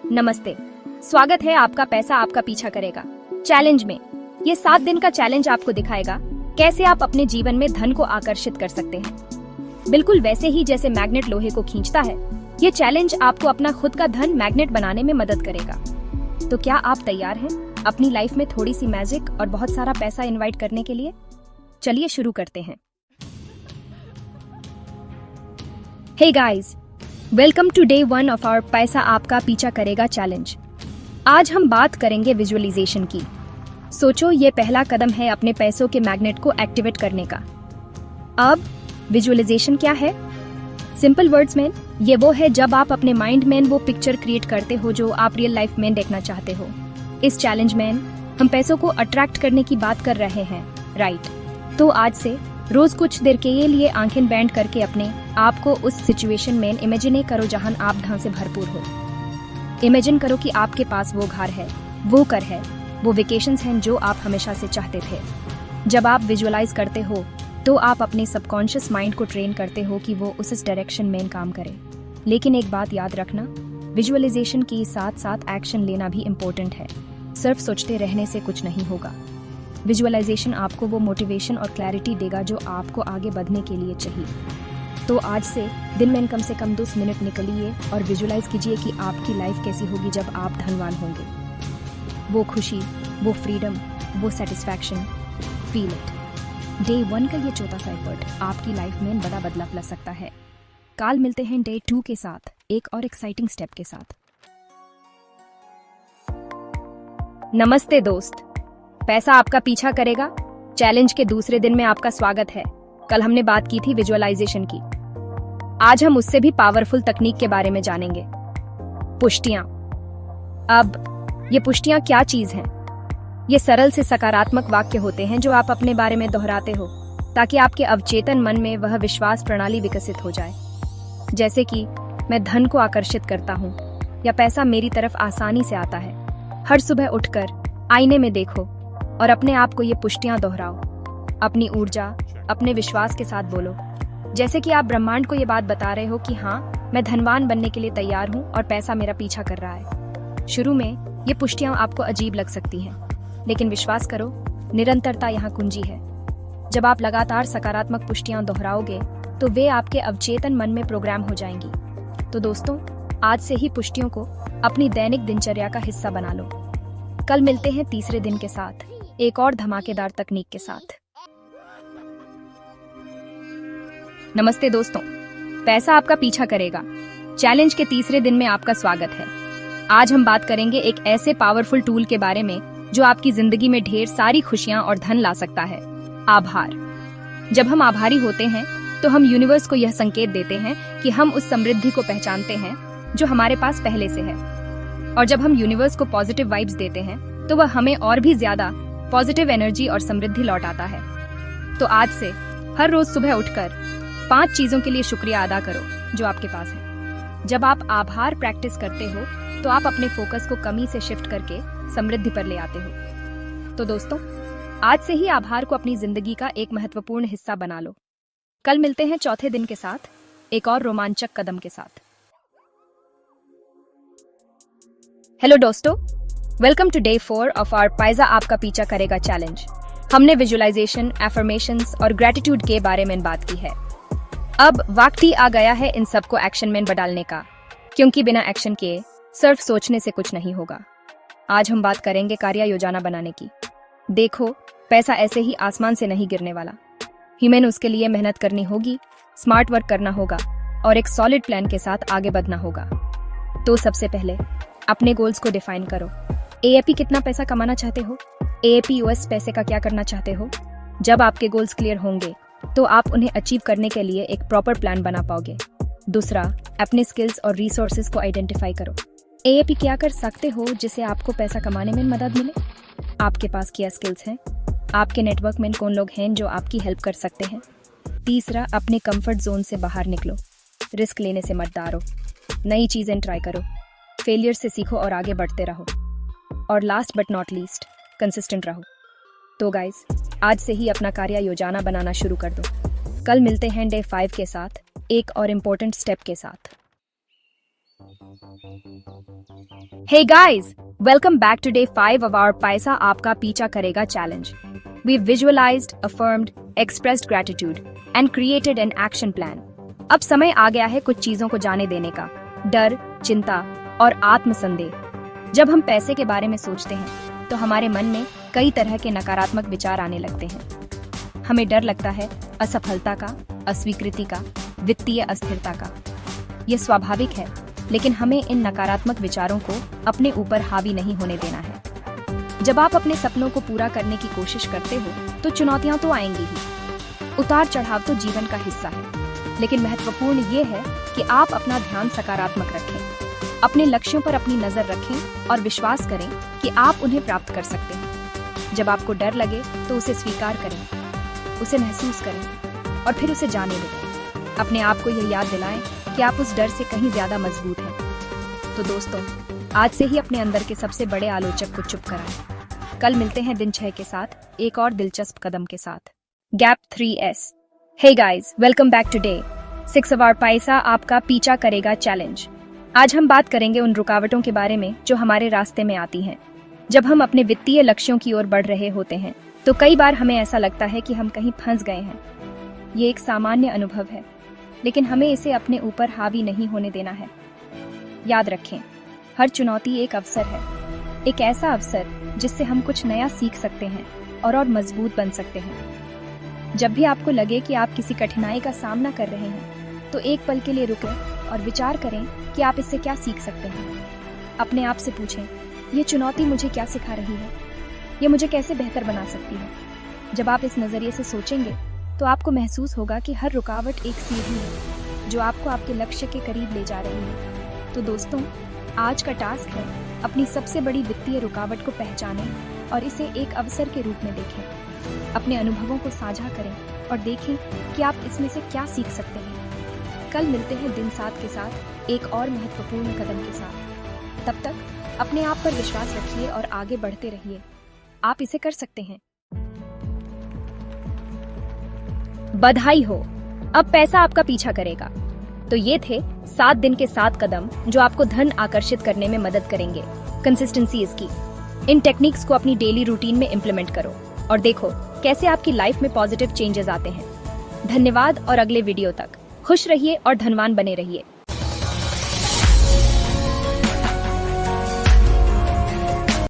नमस्ते, स्वागत है आपका पैसा आपका पीछा करेगा चैलेंज में। ये 7 दिन का चैलेंज आपको दिखाएगा कैसे आप अपने जीवन में धन को आकर्षित कर सकते हैं। बिल्कुल वैसे ही जैसे मैग्नेट लोहे को खींचता है, ये चैलेंज आपको अपना खुद का धन मैग्नेट बनाने में मदद करेगा। तो क्या आप तैयार हैं अपनी लाइफ में थोड़ी सी मैजिक और बहुत सारा पैसा इनवाइट करने के लिए? चलिए शुरू करते हैं। Hey guys, welcome to day 1 of our पैसा आपका पीछा करेगा चैलेंज। आज हम बात करेंगे विजुअलाइजेशन की। सोचो, ये पहला कदम है अपने पैसों के मैग्नेट को एक्टिवेट करने का। अब विजुअलाइजेशन क्या है? सिंपल वर्ड्स में ये वो है जब आप अपने माइंड में वो पिक्चर क्रिएट करते हो जो आप रियल लाइफ में देखना चाहते हो। इस चैलेंज में हम पैसों को अट्रैक्ट करने की बात कर रहे हैं, राइट? तो आज से रोज कुछ देर के लिए आंखें बैंड करके अपने आप को उस सिचुएशन में इमेजिन करो जहां आप धन से भरपूर हो। इमेजिन करो कि आपके पास वो घर है, वो घर है, वो वेकेशंस हैं जो आप हमेशा से चाहते थे। जब आप विजुअलाइज करते हो तो आप अपने सबकॉन्शियस माइंड को ट्रेन करते हो कि वो उस डायरेक्शन में काम करे। लेकिन एक बात याद रखना, विजुअलाइजेशन के साथ साथ एक्शन लेना भी इम्पोर्टेंट है। सिर्फ सोचते रहने से कुछ नहीं होगा। विजुअलाइजेशन आपको वो मोटिवेशन और क्लैरिटी देगा जो आपको आगे बढ़ने के लिए चाहिए। तो आज से दिन में कम से कम 10 मिनट निकलिए और विजुअलाइज कीजिए कि आपकी लाइफ कैसी होगी जब आप धनवान होंगे। वो खुशी, वो फ्रीडम, वो सेटिस्फैक्शन, फील इट। डे 1 का ये छोटा सा एफर्ट आपकी लाइफ में बड़ा बदलाव ला सकता है। कल मिलते हैं डे 2 के साथ, एक और एक्साइटिंग स्टेप के साथ। नमस्ते दोस्त, पैसा आपका पीछा करेगा चैलेंज के दूसरे दिन में आपका स्वागत है। कल हमने बात की थी विजुअलाइजेशन की। आज हम उससे भी पावरफुल तकनीक के बारे में जानेंगे, पुष्टियां। अब ये पुष्टियां क्या चीज हैं? ये सरल से सकारात्मक वाक्य होते हैं जो आप अपने बारे में दोहराते हो ताकि आपके अवचेतन मन में वह विश्वास प्रणाली विकसित हो जाए। जैसे कि मैं धन को आकर्षित करता हूँ, या पैसा मेरी तरफ आसानी से आता है। हर सुबह उठकर आईने में देखो और अपने आप को ये पुष्टियां दोहराओ। अपनी ऊर्जा, अपने विश्वास के साथ बोलो, जैसे कि आप ब्रह्मांड को ये बात बता रहे हो कि हाँ, मैं धनवान बनने के लिए तैयार हूँ और पैसा मेरा पीछा कर रहा है। शुरू में ये पुष्टियां आपको अजीब लग सकती हैं, लेकिन विश्वास करो, निरंतरता यहाँ कुंजी है। जब आप लगातार सकारात्मक पुष्टियां दोहराओगे तो वे आपके अवचेतन मन में प्रोग्राम हो जाएंगी। तो दोस्तों, आज से ही पुष्टियों को अपनी दैनिक दिनचर्या का हिस्सा बना लो। कल मिलते हैं तीसरे दिन के साथ, एक और धमाकेदार तकनीक के साथ। नमस्ते दोस्तों, पैसा आपका पीछा करेगा चैलेंज के तीसरे दिन में आपका स्वागत है। आज हम बात करेंगे एक ऐसे पावरफुल टूल के बारे में जो आपकी जिंदगी में ढेर सारी खुशियां और धन ला सकता है, आभार। जब हम आभारी होते हैं तो हम यूनिवर्स को यह संकेत देते हैं कि हम उस समृद्धि को पहचानते हैं जो हमारे पास पहले से है। और जब हम यूनिवर्स को पॉजिटिव वाइब्स देते हैं तो वह हमें और भी ज्यादा पॉजिटिव एनर्जी और समृद्धि लौटाता है। तो आज से हर रोज सुबह उठकर 5 चीजों के लिए शुक्रिया अदा करो जो आपके पास है। जब आप आभार प्रैक्टिस करते हो तो आप अपने फोकस को कमी से शिफ्ट करके समृद्धि पर ले आते हो। तो दोस्तों, आज से ही आभार को अपनी जिंदगी का एक महत्वपूर्ण हिस्सा बना लो। कल मिलते हैं चौथे दिन के साथ, एक और रोमांचक कदम के साथ। हेलो दोस्तों, welcome to day 4 of our पैसा आपका पीछा करेगा चैलेंज। हमने विजुअलाइजेशन, एफर्मेशंस और ग्रेटिट्यूड के बारे में बात की है। अब वक्त ही आ गया है इन सबको एक्शन में बदलने का, क्योंकि बिना एक्शन के सिर्फ सोचने से कुछ नहीं होगा। आज हम बात करेंगे कार्य योजना बनाने की। देखो, पैसा ऐसे ही आसमान से नहीं गिरने वाला। ह्यूमन उसके लिए मेहनत करनी होगी, स्मार्ट वर्क करना होगा और एक सॉलिड प्लान के साथ आगे बढ़ना होगा। तो सबसे पहले अपने गोल्स को डिफाइन करो। एएपी कितना पैसा कमाना चाहते हो? एएपी यूएस पैसे का क्या करना चाहते हो? जब आपके गोल्स क्लियर होंगे तो आप उन्हें अचीव करने के लिए एक प्रॉपर प्लान बना पाओगे। दूसरा, अपने स्किल्स और रिसोर्सेज को आइडेंटिफाई करो। एएपी क्या कर सकते हो जिससे आपको पैसा कमाने में मदद मिले? आपके पास क्या स्किल्स हैं? आपके नेटवर्क में कौन लोग हैं जो आपकी हेल्प कर सकते हैं? तीसरा, अपने कंफर्ट जोन से बाहर निकलो। रिस्क लेने से मत डरो, नई चीजें ट्राई करो, फेलियर से सीखो और आगे बढ़ते रहो। और last but not least, consistent रहो। तो गाइस, आज से ही अपना कार्य योजना बनाना शुरू कर दो। कल मिलते हैं डे 5 के साथ, एक और इम्पोर्टेंट स्टेप के साथ। Hey guys, welcome back to day 5 of our पैसा आपका पीछा करेगा challenge. We've visualized, affirmed, expressed gratitude and created an action plan. अब समय आ गया है कुछ चीजों को जाने देने का. डर, चिंता और आत्मसंदेह. जब हम पैसे के बारे में सोचते हैं तो हमारे मन में कई तरह के नकारात्मक विचार आने लगते हैं. हमें डर लगता है असफलता का, अस्वीकृति का, वित्तीय अस्थिरता का. यह स्वाभाविक है, लेकिन हमें इन नकारात्मक विचारों को अपने ऊपर हावी नहीं होने देना है. जब आप अपने सपनों को पूरा करने की कोशिश करते हो तो चुनौतियां तो आएंगी ही. उतार चढ़ाव तो जीवन का हिस्सा है, लेकिन महत्वपूर्ण ये है कि आप अपना ध्यान सकारात्मक रखें, अपने लक्ष्यों पर अपनी नजर रखें और विश्वास करें कि आप उन्हें प्राप्त कर सकते हैं. जब आपको डर लगे तो उसे स्वीकार करें, उसे महसूस करें और फिर उसे जाने दें. अपने आप को यह याद दिलाएं कि आप उस डर से कहीं ज्यादा मजबूत हैं. तो दोस्तों, आज से ही अपने अंदर के सबसे बड़े आलोचक को चुप कराएं. कल मिलते हैं दिन 6 के साथ एक और दिलचस्प कदम के साथ. Gap 3S. Hey guys, welcome back to day 6 of our पैसा आपका पीछा करेगा चैलेंज. आज हम बात करेंगे उन रुकावटों के बारे में जो हमारे रास्ते में आती हैं. जब हम अपने वित्तीय लक्ष्यों की ओर बढ़ रहे होते हैं तो कई बार हमें ऐसा लगता है कि हम कहीं फंस गए हैं. ये एक सामान्य अनुभव है, लेकिन हमें इसे अपने ऊपर हावी नहीं होने देना है. याद रखें, हर चुनौती एक अवसर है, एक ऐसा अवसर जिससे हम कुछ नया सीख सकते हैं और मजबूत बन सकते हैं. जब भी आपको लगे कि आप किसी कठिनाई का सामना कर रहे हैं तो एक पल के लिए रुकें और विचार करें कि आप इससे क्या सीख सकते हैं. अपने आप से पूछें, ये चुनौती मुझे क्या सिखा रही है, ये मुझे कैसे बेहतर बना सकती है. जब आप इस नजरिए से सोचेंगे तो आपको महसूस होगा कि हर रुकावट एक सीढ़ी है जो आपको आपके लक्ष्य के करीब ले जा रही है. तो दोस्तों, आज का टास्क है अपनी सबसे बड़ी वित्तीय रुकावट को पहचानें और इसे एक अवसर के रूप में देखें. अपने अनुभवों को साझा करें और देखें कि आप इसमें से क्या सीख सकते हैं. कल मिलते हैं दिन 7 के साथ एक और महत्वपूर्ण कदम के साथ. तब तक अपने आप पर विश्वास रखिए और आगे बढ़ते रहिए. आप इसे कर सकते हैं. बधाई हो, अब पैसा आपका पीछा करेगा. तो ये थे 7 दिन के 7 कदम जो आपको धन आकर्षित करने में मदद करेंगे. कंसिस्टेंसी इसकी. इन टेक्निक्स को अपनी डेली रूटीन में इम्प्लीमेंट करो और देखो कैसे आपकी लाइफ में पॉजिटिव चेंजेस आते हैं. धन्यवाद और अगले वीडियो तक खुश रहिए और धनवान बने रहिए.